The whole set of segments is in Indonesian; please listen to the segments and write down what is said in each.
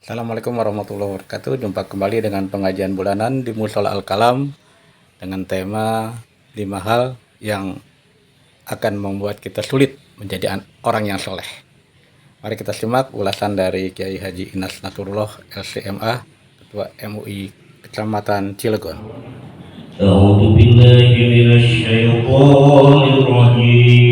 Assalamualaikum warahmatullahi wabarakatuh. Jumpa kembali dengan pengajian bulanan di Mushola Al-Kalam dengan tema 5 hal yang akan membuat kita sulit menjadi orang yang soleh. Mari kita simak ulasan dari Kiai Haji Inas Nasrullah LCMA, Ketua MUI Kecamatan Cilegon. A'udzu billahi minasyaitonir rajim.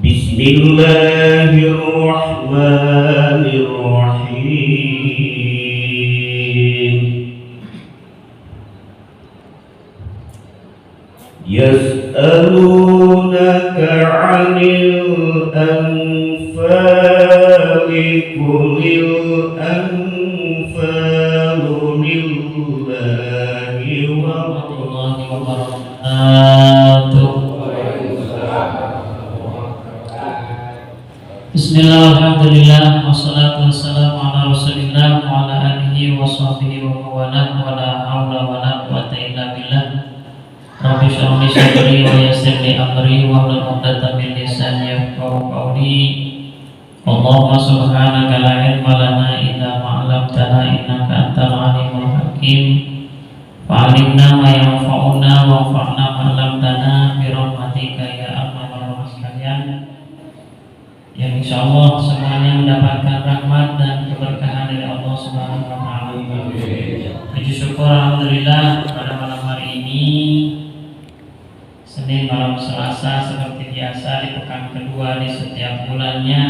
Bismillahirrahmanirrahim. Yas'alunaka 'anil anfali qulil anfalu lillahi warahmatullahi wabarakatuh. Bismillah, alhamdulillah, wassalatu wassalamu ala rasulillah wa ala alihi wa sahbihi wa mawalah wa la hawla wa la quwwata illa billah. Rabbi shrah li sadri wa yassir li amri wa hlul 'uqdatam min lisani yafqahu qawli. Allahumma subhanaka la ilma lana illa ma 'allamtana innaka antal alimul hakim. Fa'alimna ma yanfa'una wanfa'na ma 'allamtana bi rahmatika ya arhamar rahimin. Yang insyaallah semuanya mendapatkan rahmat dan keberkahan dari Allah Subhanahu wa taala. Puji syukur alhamdulillah pada malam hari ini Senin malam Selasa seperti biasa di pekan kedua di setiap bulannya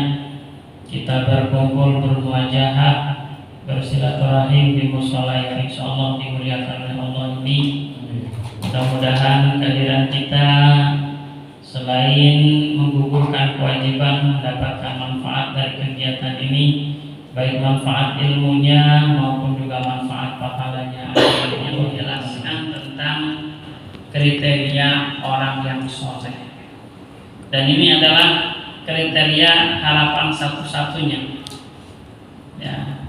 kita berkumpul bermuajahah bersilaturahim di mushola yang insyaallah dimuliakan oleh Allah ini. Mudah-mudahan kehadiran kita selain menggugurkan kewajiban mendapatkan manfaat dari kegiatan ini, baik manfaat ilmunya maupun juga manfaat pahalanya. Yang menjelaskan tentang kriteria orang yang soleh. Dan ini adalah kriteria harapan satu-satunya ya,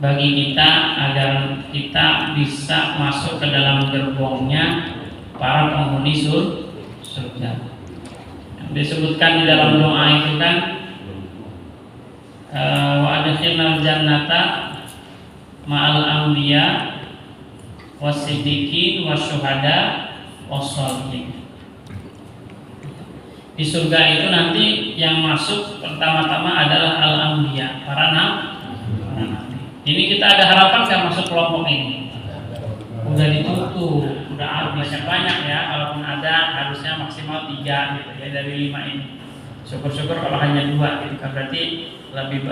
bagi kita agar kita bisa masuk ke dalam gerbongnya para penghuni surga. Yang disebutkan di dalam doa itu kan wa adkhilnal jannata ma'al anbiya wasiddiqin wasyuhada wassalihin. Di surga itu nanti yang masuk pertama-tama adalah al-anbiya, para nabi. Ini kita ada harapan kan masuk kelompok ini. Udah ditutup, udah habis banyak ya. Kalaupun ada harusnya maksimal 3 gitu ya dari 5 ini. Syukur-syukur kalau hanya 2 gitu kan, berarti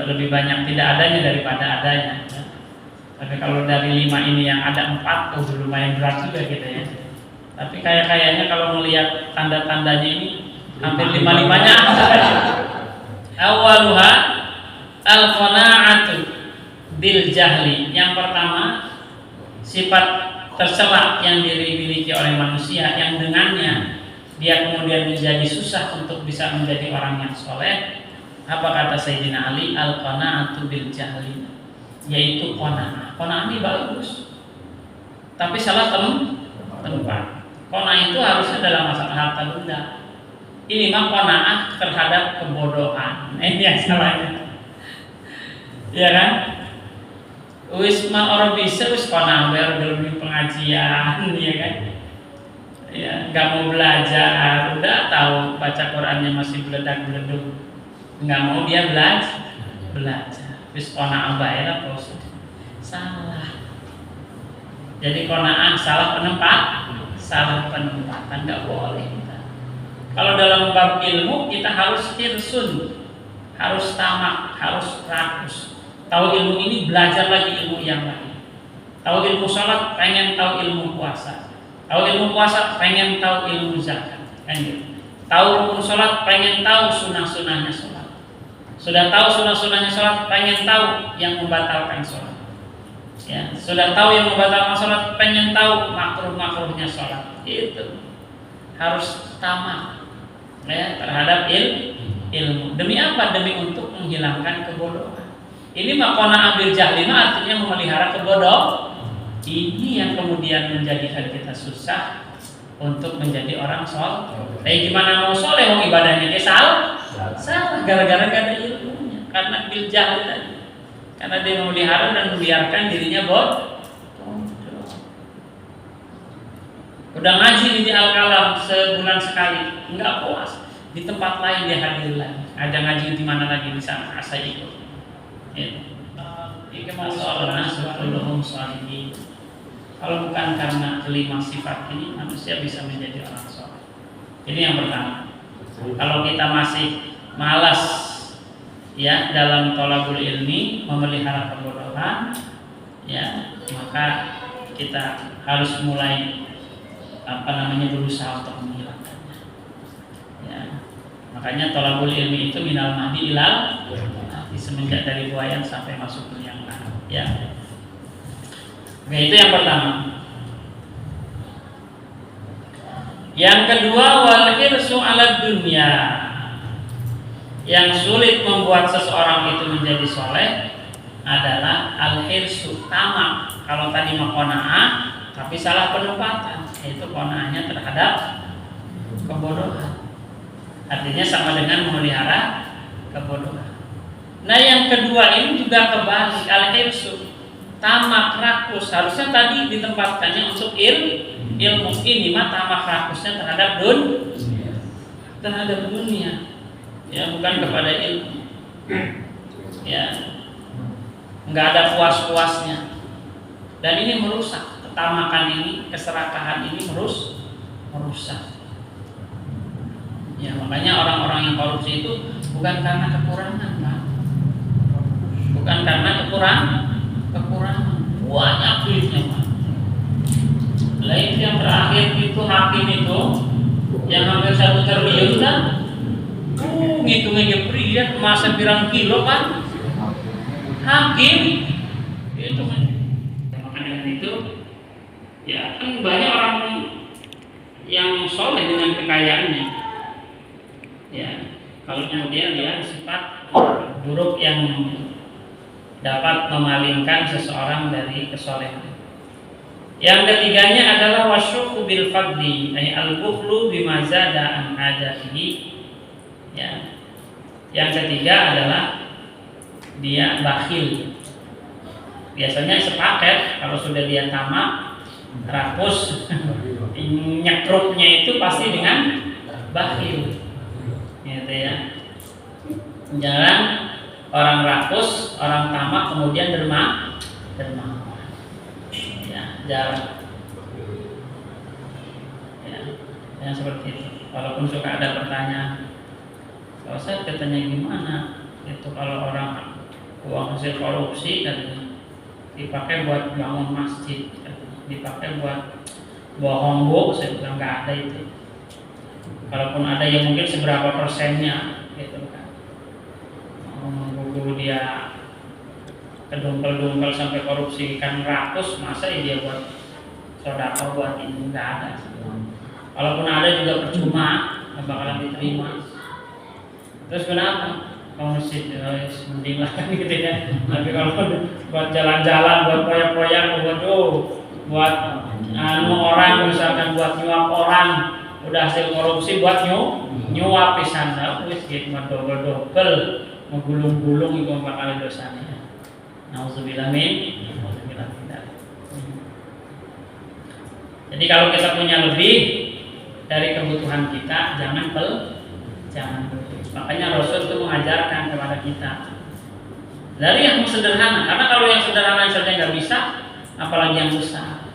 lebih banyak tidak adanya daripada adanya ya. Tapi kalau dari 5 ini yang ada 4 tuh lumayan berat juga gitu ya. Tapi kayaknya kalau melihat tanda-tandanya ini hampir 5-5-nya awaluha al-qana'atu bil jahli. Yang pertama sifat tercela yang dimiliki oleh manusia yang dengannya dia kemudian menjadi susah untuk bisa menjadi orang yang soleh. Apa kata Sayyidina Ali? Al-qana'atu bil jahli, yaitu qana'ah. Qana'ah ini bagus, tapi salah tempat. Qana'ah itu harusnya dalam masalah harta benda. Ini mah qana'ah terhadap kebodohan. Ini yang salahnya. Iya kan? Wis mah orang bisa wis qana'ah belum pengajian, ya kan? Ya, nggak mau belajar, udah tahu baca Qurannya masih beledak-beleduk, nggak mau dia belajar. Wis qana'ah bae lah bos. Salah. Jadi qana'ah salah penempatan, nggak boleh kita. Kalau dalam bab ilmu kita harus hirsun, harus tamak, harus rakus. Tahu ilmu ini, belajar lagi ilmu yang lain. Tahu ilmu sholat, pengen tahu ilmu puasa. Tahu ilmu puasa, pengen tahu ilmu zakat. Kan gitu. Tahu rukun sholat, pengen tahu sunnah-sunnahnya sholat. Sudah tahu sunnah-sunnahnya sholat, pengen tahu yang membatalkan sholat. Ya, sudah tahu yang membatalkan sholat, pengen tahu makruh-makruhnya sholat. Itu harus tamak ya, terhadap ilmu. Demi apa? Demi untuk menghilangkan kebodohan. Ini maqana bil jahli artinya memelihara kebodohan. Ini yang kemudian menjadikan kita susah untuk menjadi orang soleh. Tapi gimana mau soleh? Mau ibadahnya salah gara-gara gak ada ilmu. karena bil jahl tadi. Karena dia memelihara dan membiarkan dirinya bodoh. Udah ngaji di Al-Kalam sebulan sekali, enggak puas. Di tempat lain dia hadir lagi. Ada ngaji di mana lagi di sana, saya ikut. Ini masalah nasrulhum shalihin. Kalau bukan karena kelima sifat ini, manusia bisa menjadi orang soleh. Ini yang pertama. Kalau kita masih malas ya dalam thalabul ilmi, memelihara kebodohan, ya maka kita harus mulai berusaha untuk menghilangkannya. Ya. Makanya thalabul ilmi itu minal mahdi ilal semenjak dari buayan sampai masuk ke yang lain. Ya. Oke, itu yang pertama. Yang kedua, wal hirsu 'ala dunya. Yang sulit membuat seseorang itu menjadi soleh adalah al-hirsu, tamak. Kalau tadi mah qanaah, tapi salah penempatan, yaitu qanaahnya terhadap kebodohan. Artinya sama dengan memelihara kebodohan. Nah, yang kedua ini juga kebalik, al-hirsu, tamak rakus. Harusnya tadi ditempatkannya untuk ilmu, ini mah tamak rakusnya terhadap dunia. Ya, bukan kepada ilmu. Ya. Enggak ada puas-puasnya. Dan ini merusak, ketamakan ini, keserakahan ini merusak. Ya, makanya orang-orang yang korupsi itu bukan karena kekurangan, Pak. Bukan karena kekurangan. Banyak duitnya, Pak. Lain yang terakhir itu hakim itu yang hampir 1 triliun kan? Ngitungnya pria masa pirang kilo kan? Hakim itu kan. Maka dengan itu ya kan banyak orang yang soleh dengan kekayaannya. Ya, kalau kemudian dia sifat buruk yang dapat memalingkan seseorang dari kesolehan. Yang ketiganya adalah wasyuku bil fadli, ay al-bukhlu bima zada an hajatihi. Ya. Yang ketiga adalah dia bakhil. Biasanya sepaket kalau sudah dia tamak, rakus, nyekrupnya itu pasti dengan bakhil. Gitu ya. Jangan orang rakus, orang tamak kemudian dermawan. Ya, jarang. Ya, yang seperti itu. Walaupun suka ada pertanyaan, kalau saya katanya gimana? Itu kalau orang uang hasil korupsi katanya dipakai buat bangun masjid, dipakai buat bohong bu, saya bilang nggak ada itu. Kalaupun ada ya mungkin seberapa persennya, gitu kan. Guru dia kedumpel-dumpel sampai korupsi ikan ratus, masa ya dia buat sodako buat ini, nggak ada. Walaupun ada juga percuma, nggak bakalan diterima. Terus kenapa? Kalau masjid mending lah kan gitu ya. Tapi kalau buat jalan-jalan, buat poyak-poyak, buat orang, misalkan buat nyuap orang, udah hasil korupsi buat nyuap pisan, wis gitu mah double-double, menggulung-gulung itu 4 kali dosanya. Nauzubillah min. Jadi kalau kita punya lebih dari kebutuhan kita, jangan beli. Makanya Rasul itu mengajarkan kepada kita dari yang sederhana. Karena kalau yang sederhana saja nggak bisa, apalagi yang besar.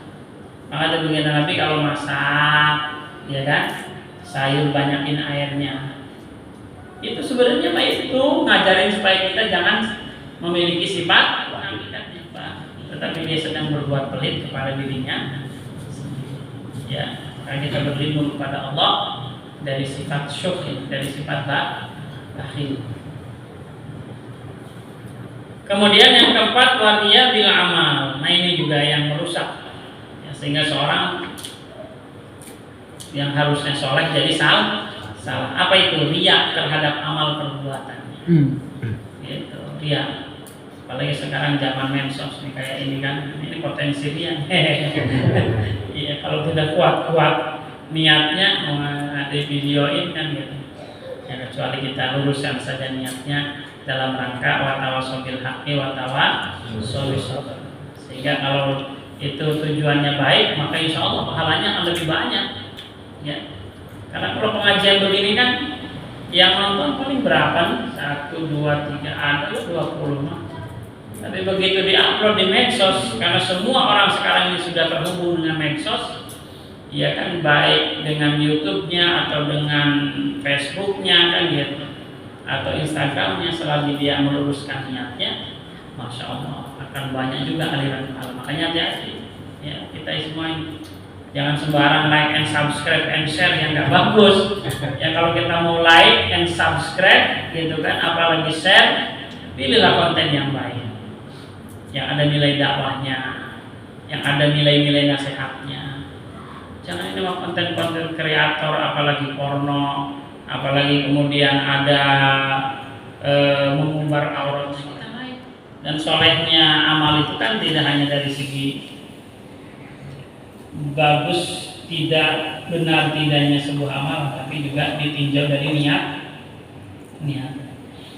Maka demikian Nabi kalau masak, ya kan, sayur banyakin airnya. Itu sebenarnya Pak itu ngajarin supaya kita jangan memiliki sifat tetapi dia sedang berbuat pelit kepada dirinya. Ya, karena kita berlindung kepada Allah dari sifat syukur, dari sifat bakhil. Kemudian yang keempat wariya bil amal. Nah ini juga yang merusak. Ya, sehingga seorang yang harusnya soleh jadi salah. Apa itu? Riya terhadap amal perbuatannya. Gitu, riya. Apalagi sekarang zaman medsos nih kayak ini kan, ini potensi riya. Iya, kalau tidak kuat niatnya mau ada videoin kan gitu. Ya kecuali kita luruskan saja niatnya, dalam rangka watawasau bil haqqi watawasau bis sabr. Sehingga kalau itu tujuannya baik, maka insya Allah pahalanya akan lebih banyak. Ya, karena kalau pengajian begini kan yang nonton paling berapa nih? 1, 2, 3, ada 20 mah. Tapi begitu diupload di medsos, karena semua orang sekarang ini sudah terhubung dengan medsos, ya kan, baik dengan YouTube-nya atau dengan Facebook-nya kan gitu, atau Instagram-nya, selagi dia meluruskan niatnya, Masya Allah akan banyak juga aliran pahala. Makanya hati-hati ya, kita semua ini jangan sembarang like and subscribe and share yang nggak bagus. Ya kalau kita mau like and subscribe gitu kan, apalagi share, pilihlah konten yang baik, yang ada nilai dakwahnya, yang ada nilai-nilai nasihatnya. Jangan ini mah konten-konten kreator, apalagi porno, apalagi kemudian ada mengumbar aurat kita lain. Dan solehnya amal itu kan tidak hanya dari segi bagus, tidak benar tidaknya sebuah amal, tapi juga ditinjau dari niat.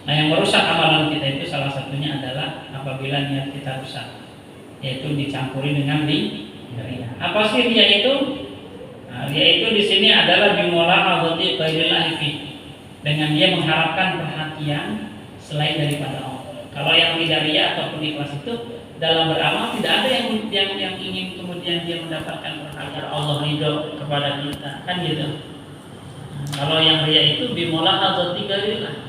Nah, yang merusak amalan kita itu salah satunya adalah apabila niat kita rusak, yaitu dicampuri dengan riya. Apa sih riya itu? Nah, riya itu di sini adalah bimula'adhati ghairillahi fi, dengan dia mengharapkan perhatian selain daripada Allah. Kalau yang tidak riya ataupun ikhlas itu dalam beramal tidak ada yang ingin kemudian dia mendapatkan perhatian Allah, ridho kepada kita, kan gitu. Nah, kalau yang riya itu bimula'adhati ghairillahi,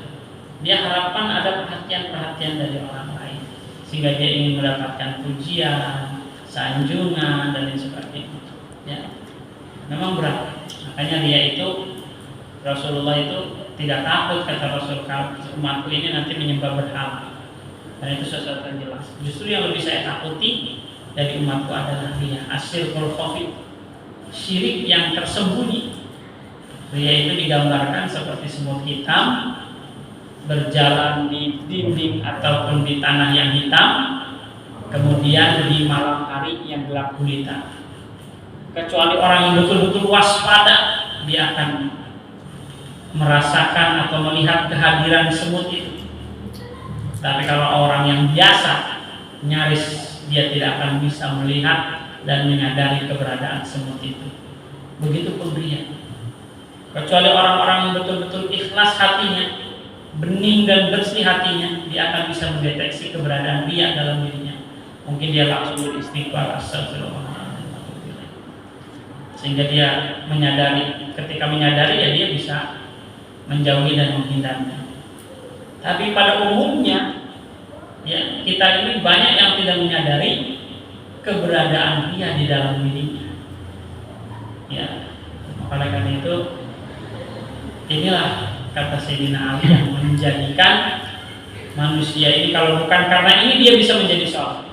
dia harapkan ada perhatian dari orang lain, sehingga dia ingin mendapatkan pujian, sanjungan dan lain sebagainya. Ya, memang berat. Makanya dia itu, Rasulullah itu tidak takut, kata Rasul, umatku ini nanti menyembah berhala. Dan itu sesuatu yang jelas. Justru yang lebih saya takuti dari umatku adalah riya, asyirkul khafi, syirik yang tersembunyi. Riya itu digambarkan seperti semut hitam berjalan di dinding ataupun di tanah yang hitam, kemudian di malam hari yang gelap gulita. Kecuali orang yang betul-betul waspada, dia akan merasakan atau melihat kehadiran semut itu. Tapi kalau orang yang biasa, nyaris dia tidak akan bisa melihat dan menyadari keberadaan semut itu. Begitupun riya. Kecuali orang-orang yang betul-betul ikhlas hatinya, bening dan bersih hatinya, dia akan bisa mendeteksi keberadaan riya dalam dirinya. Mungkin dia langsung beristighfar, astagfirullah, sehingga dia menyadari. Ketika menyadari, ya dia bisa menjauhi dan menghindarnya. Tapi pada umumnya, ya, kita ini banyak yang tidak menyadari keberadaan riya di dalam dirinya. Ya, oleh karena itu, inilah kata Sayyidina Ali yang menjadikan manusia ini, kalau bukan karena ini dia bisa menjadi soleh,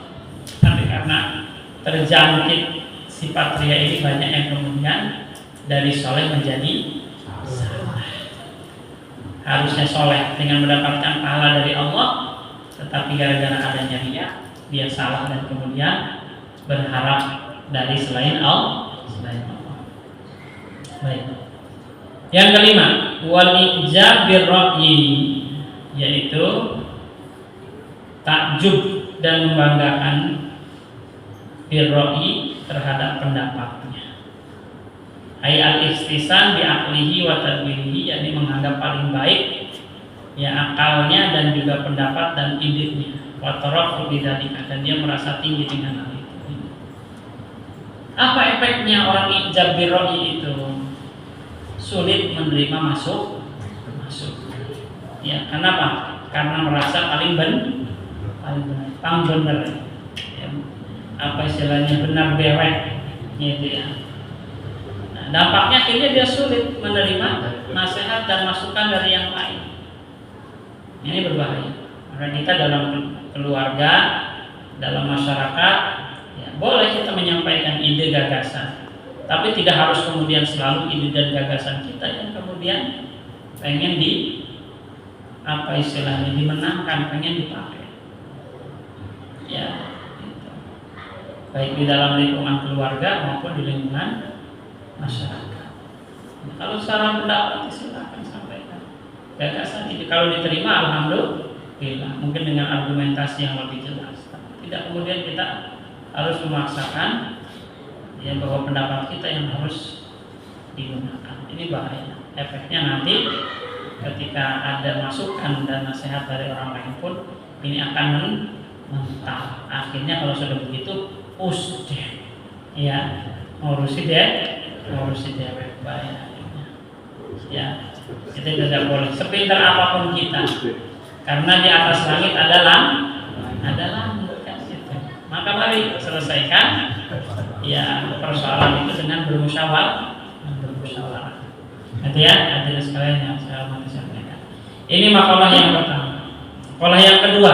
tapi karena terjangkit sifat riya ini, banyak yang kemudian dari soleh menjadi salah. Harusnya soleh dengan mendapatkan pahala dari Allah, tetapi gara-gara adanya riya, dia salah dan kemudian berharap dari selain Allah. Baik. Yang kelima, wal ijab birra'yi, yaitu takjub dan membanggakan birra'yi terhadap pendapatnya. Ai al-istisan bi aqlihi wa tadbirihi, yakni menganggap paling baik ya akalnya dan juga pendapat dan idenya. Wa tarafu bidzalika, dan dia merasa tinggi dengan hal itu. Apa efeknya orang ijab birra'yi itu? Sulit menerima masuk. Ya, kenapa? Karena merasa paling benar. Ya, apa istilahnya, benar bewek, gitu ya. Nah, dampaknya akhirnya dia sulit menerima nasihat dan masukan dari yang lain. Ini berbahaya. Maka kita dalam keluarga, dalam masyarakat, ya, boleh kita menyampaikan ide gagasan, tapi tidak harus kemudian selalu ide dan gagasan kita yang kemudian pengen dimenangkan, pengen dipakai. Ya, gitu. Baik di dalam lingkungan keluarga maupun di lingkungan masyarakat. Kalau saran pendapat silakan sampaikan. Gagasan itu kalau diterima, alhamdulillah. bilang, mungkin dengan argumentasi yang lebih jelas. Tidak kemudian kita harus memaksakan ya bahwa pendapat kita yang harus digunakan. Ini bahaya. Efeknya nanti ketika ada masukan dan nasihat dari orang lain pun ini akan mental. Akhirnya kalau sudah begitu, deh, ya ngurusi dewek bahaya. Ya, itu tidak boleh. Sepintar apapun kita, karena di atas langit ada langit kan gitu. Maka mari selesaikan ya persoalan itu dengan bermusyawarah. Nanti ya, hadirin sekalian yang saya mau sampaikan. Ini makalah yang pertama. Makalah yang kedua,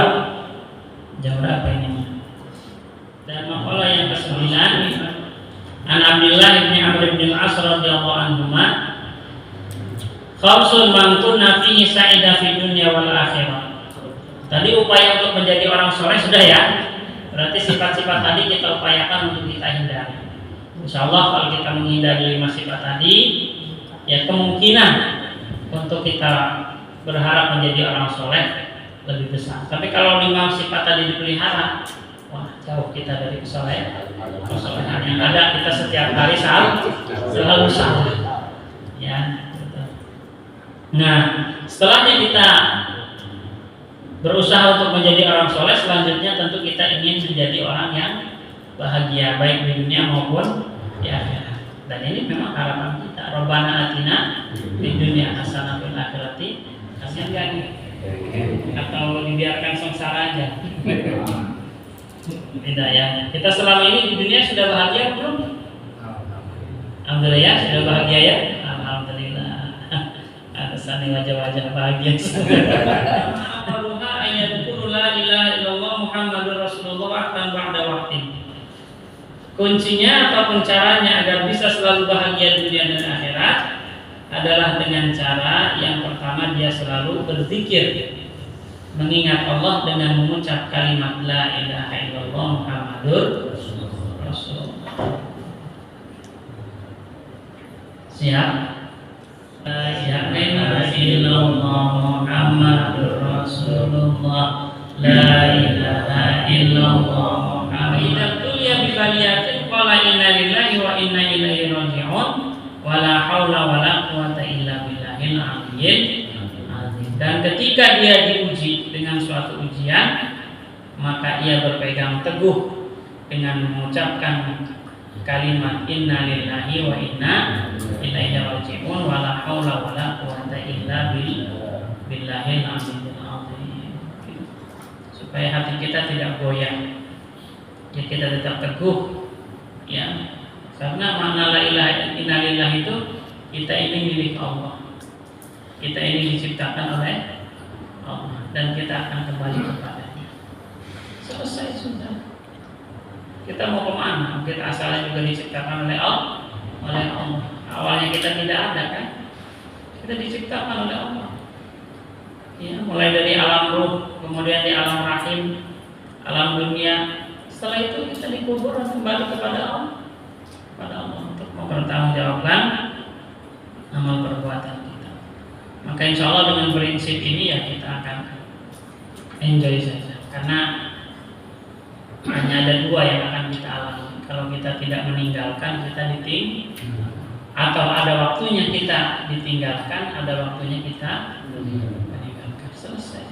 jam berapa ini? Dan makalah yang ke-9, An Abdullah bin Amr bin As radhiyallahu anhuma, khamsun man kunna fihi sa'ida fi dunya wal akhirah. Tadi upaya untuk menjadi orang soleh sudah ya. Berarti sifat-sifat tadi kita upayakan untuk kita hindari. Insyaallah kalau kita menghindari 5 sifat tadi, ya kemungkinan untuk kita berharap menjadi orang soleh lebih besar. Tapi kalau 5 sifat tadi dipelihara, wah jauh kita dari kesolehan. Yang ada kita setiap hari selalu salah. Ya. Nah, setelahnya kita berusaha untuk menjadi orang soleh, selanjutnya tentu kita ingin menjadi orang yang bahagia baik di dunia maupun di akhirat. Dan ini memang harapan kita. Rabbana atina fid dunya hasanah fil akhirati hasanah. Atau dibiarkan sengsara aja. Tidak ya. Kita selama ini di dunia sudah bahagia belum? Alhamdulillah ya, sudah bahagia ya. Alhamdulillah. Ada wajah-wajah bahagia. Amaluha ayat la ilaha illallah Muhammadur Rasulullah akan ba'da waktu. Kuncinya ataupun caranya agar bisa selalu bahagia di dunia dan akhirat adalah dengan cara yang pertama dia selalu berzikir, mengingat Allah dengan mengucap kalimat la ilaha illallah Muhammadur Rasulullah. Siap? La ilaha illallah Muhammadur Rasulullah. La ilaha illallah Muhammadur Rasulullah. Qala inna lillahi wa inna ilaihi raji'un wa la haula wa la quwata illa billahil aliyyil azim. Dan ketika dia diuji dengan suatu ujian, maka ia berpegang teguh dengan mengucapkan kalimat inna lillahi wa inna ilaihi raji'un wa la haula wa la quwata illa billahil aliyyil azim. Supaya hati kita tidak goyah, ya kita tetap teguh. Ya, karena makna la ilaha illallah itu kita ini milik Allah. Kita ini diciptakan oleh Allah dan kita akan kembali kepadanya. Selesai sudah. Kita mau kemana? Kita asalnya juga diciptakan oleh Allah. Awalnya kita tidak ada kan? Kita diciptakan oleh Allah. Ya, mulai dari alam ruh, kemudian di alam rahim, alam dunia. Setelah itu kita dikubur dan kembali kepada Allah untuk mempertanggungjawabkan amal perbuatan kita. Maka insya Allah dengan prinsip ini ya kita akan enjoy saja. Karena hanya ada 2 yang akan kita alami. Kalau kita tidak meninggalkan, kita ditinggalkan. Atau ada waktunya kita ditinggalkan, ada waktunya kita meninggalkan. Selesai.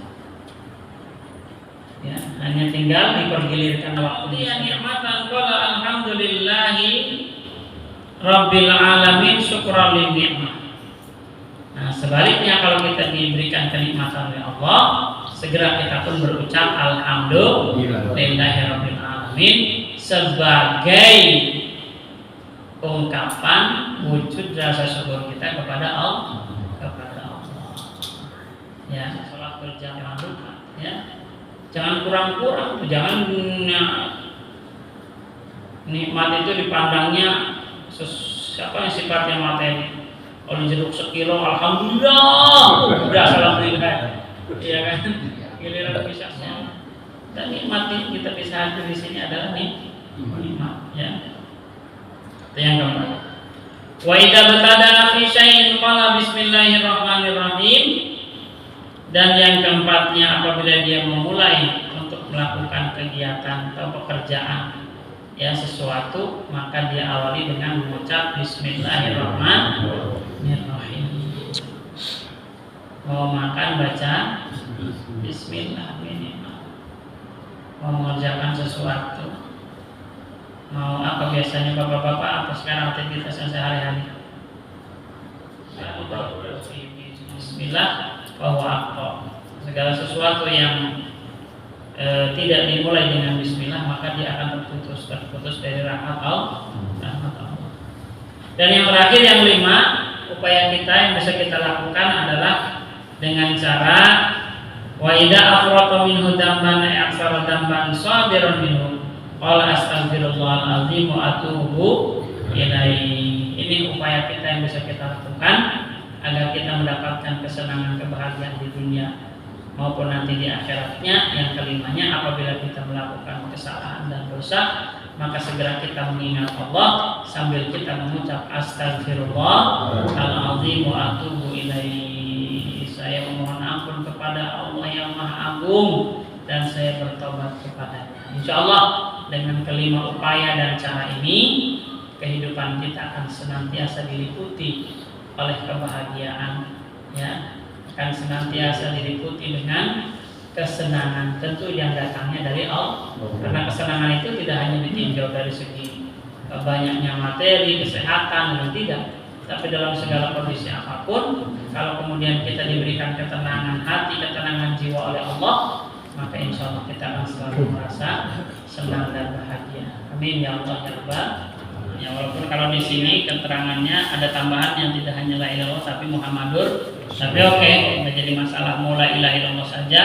Ya, hanya tinggal dipergilirkan waktu. Ya nikmatan qala alhamdulillahi rabbil alamin syukran lin nikmah. Nah, sebaliknya kalau kita diberikan kenikmatan oleh Allah, segera kita pun berucap alhamdulillahi rabbil alamin sebagai ungkapan wujud rasa syukur kita kepada Allah. Ya, salat berjamaah ya. Jangan kurang-kurang, jangan nikmat itu dipandangnya siapa yang sifatnya materi. Kalau jeruk sekilo, alhamdulillah, udah alhamdulillah, iya kan? Giliran bisa dan nikmat kita bisa hadir di sini adalah nikmat, ya. Itu yang keempat. Wa idza batada fi syai'in qala bismillahirrahmanirrahim. Dan yang keempatnya, apabila dia memulai untuk melakukan kegiatan atau pekerjaan ya sesuatu, maka dia awali dengan mengucap Bismillahirrahmanirrahim. Mau makan baca Bismillah minimal. Mau mengerjakan sesuatu, mau apa biasanya bapak-bapak, apa sekarang aktivitas yang sehari-hari? Bismillah bahwa apa segala sesuatu yang tidak dimulai dengan Bismillah maka dia akan terputus dari rahmat Allah. Dan yang terakhir, yang 5, upaya kita yang bisa kita lakukan adalah dengan cara wa idza afrata minhu damban a'fara damban sabiran minhu qala astaghfirullahal azim wa atubu ilaihi. Ini upaya kita yang bisa kita lakukan agar kita mendapatkan kesenangan, kebahagiaan di dunia maupun nanti di akhiratnya. Yang kelimanya, apabila kita melakukan kesalahan dan dosa, maka segera kita mengingat Allah sambil kita mengucap astaghfirullahal-azim wa atubu ilaihi. Saya memohon ampun kepada Allah yang Maha Agung dan saya bertobat kepadanya. Insyaallah dengan kelima upaya dan cara ini, kehidupan kita akan senantiasa diliputi oleh kebahagiaan, ya, akan senantiasa diliputi dengan kesenangan, tentu yang datangnya dari Allah. Karena kesenangan itu tidak hanya ditinjau dari segi banyaknya materi, kesehatan, dan tidak, tapi dalam segala kondisi apapun, kalau kemudian kita diberikan ketenangan hati, ketenangan jiwa oleh Allah, maka insya Allah kita akan selalu merasa senang dan bahagia. Amin ya Allah ya Rabbal. Ya, walaupun kalau di sini keterangannya ada tambahan yang tidak hanya la ilaha illallah tapi Muhammadur, tapi oke, nggak jadi masalah, mau la ilaha illallah saja,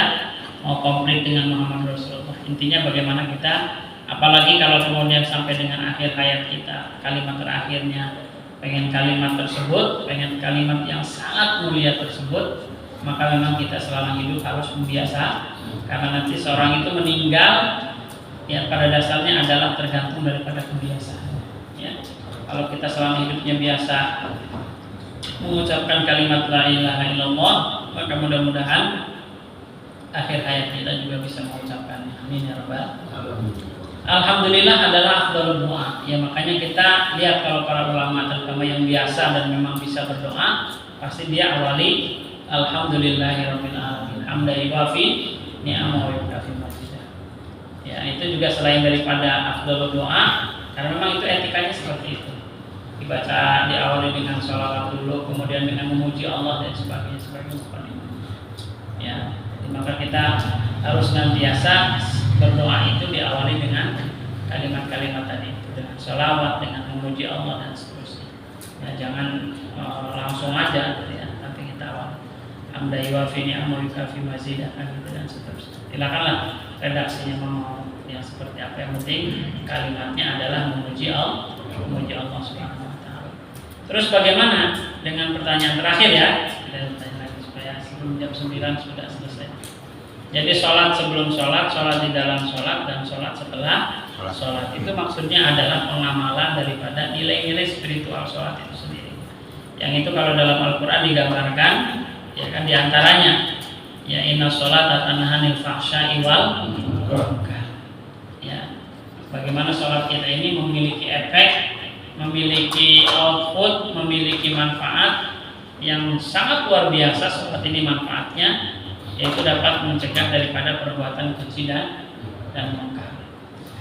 mau komplit dengan Muhammad Rasulullah. Intinya bagaimana kita, apalagi kalau kemudian sampai dengan akhir hayat kita, kalimat terakhirnya pengen kalimat tersebut, pengen kalimat yang sangat mulia tersebut, maka memang kita selama hidup harus membiasa, karena nanti seorang itu meninggal ya pada dasarnya adalah tergantung daripada kebiasaan. Ya, kalau kita selama hidupnya biasa mengucapkan kalimat la ilaha illallah, maka mudah-mudahan akhir hayat kita juga bisa mengucapkannya. Amin ya Rabbal. Alhamdulillah adalah afdhalul doa. Ya, makanya kita lihat kalau para ulama terutama yang biasa dan memang bisa berdoa, pasti dia awali alhamdulillahirabbil alamin. Hamdan yuwafi ni'amahu wa yukafi mazidah. Ya, itu juga selain daripada afdhalul doa, karena memang itu etikanya seperti itu. Dibaca, diawali dengan sholawat dulu, kemudian dengan memuji Allah dan sebagainya seperti itu. Ya, maka kita harus senantiasa berdoa itu diawali dengan kalimat-kalimat tadi, dengan sholawat, dengan memuji Allah dan seterusnya. Ya, jangan langsung aja, ya, tapi kita awali hamdan yuwafi ni'amahu wa yukafi mazidah dan seterusnya. Silakanlah redaksinya mau yang seperti apa, yang penting kalimatnya adalah memuji Allah Subhanahu wa taala. Terus bagaimana dengan pertanyaan terakhir ya? Kita tanya lagi supaya sebelum jam 9 sudah selesai. Jadi sholat sebelum sholat, sholat di dalam sholat, dan sholat setelah sholat itu maksudnya adalah pengamalan daripada nilai-nilai spiritual sholat itu sendiri. Yang itu kalau dalam Al-Quran digambarkan, ya kan, diantaranya ya inna sholata tanha 'anil fahsya'i wal munkar. Ya, bagaimana sholat kita ini memiliki efek, memiliki output, memiliki manfaat yang sangat luar biasa. Sholat ini manfaatnya yaitu dapat mencegah daripada perbuatan keji dan munkar.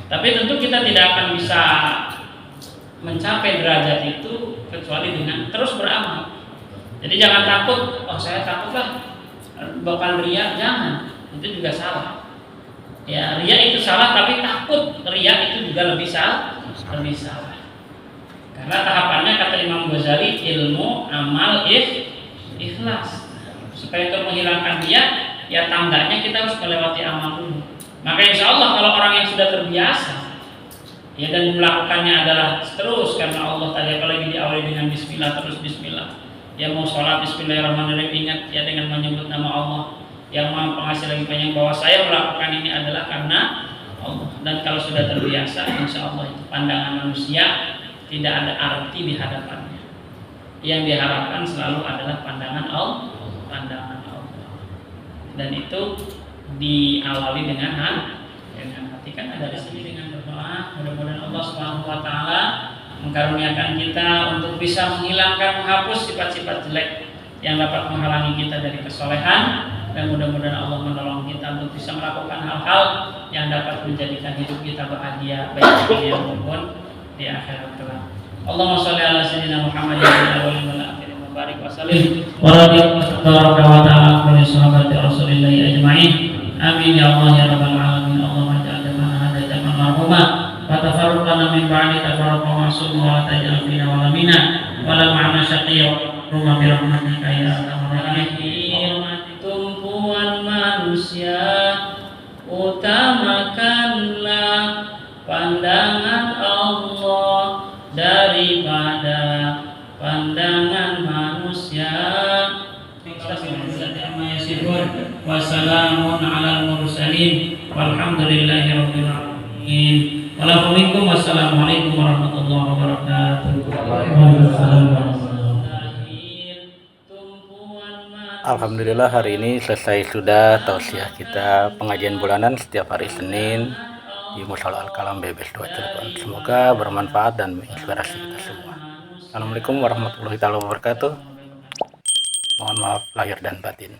Tapi tentu kita tidak akan bisa mencapai derajat itu kecuali dengan terus beramal. Jadi jangan takut, oh saya takutlah bakal riya, jangan. Itu juga salah. Ya, riya itu salah, tapi takut riya itu juga lebih salah. Karena tahapannya kata Imam Ghazali, ilmu, amal, ikhlas. Supaya untuk menghilangkan riya, ya tangganya kita harus melewati amal dulu. Maka insya Allah kalau orang yang sudah terbiasa, ya, dan melakukannya adalah terus karena Allah tadi, apalagi diawali dengan Bismillah, terus Bismillah. Ya, mau sholat Bismillahirrahmanirrahim, ingat ya dengan menyebut nama Allah yang Maha Pengasih lagi Penyayang, bahwa saya melakukan ini adalah karena Allah. Dan kalau sudah terbiasa, insya Allah itu pandangan manusia tidak ada arti di hadapannya. Yang diharapkan selalu adalah pandangan Allah. dan itu diawali dengan hati. Kan ada di sini dengan berdoa, mudah-mudahan Allah Subhanahu wa taala mengkaruniakan kita untuk bisa menghapus sifat-sifat jelek yang dapat menghalangi kita dari kesolehan, dan mudah-mudahan Allah menolong kita untuk bisa melakukan hal-hal yang dapat menjadikan hidup kita bahagia baik di dunia maupun di akhirat kelak. Allahumma sholli ala sayyidina Muhammadin wa ala alihi wa sahbihi wa barik wa sallim wa radhiyallahu wa ta'ala an sahabati Rasulillah ajma'in. Amin ya Allah ya rabbal alamin. Allahumma ja'al jama'ana hadha jama'an marhuma wa tafarraqana min ba'di tafarraqa ma'sum wa taj'al fina wa lamina wa la ma'ana syaqiyya rumah birahmatika ya arhamar rahimin. Tumpuan manusia, utamakanlah pandangan Allah daripada pandangan manusia. Wassalamun ala mursalin walhamdulillahi rabbil alamin. Wassalamualaikum warahmatullahi wabarakatuh. Alhamdulillah hari ini selesai sudah tausiah kita pengajian bulanan setiap hari Senin di Mushola Al-Kalam BBS 2 Cirebon. Semoga bermanfaat dan menginspirasi kita semua. Assalamualaikum warahmatullahi wabarakatuh. Mohon maaf lahir dan batin.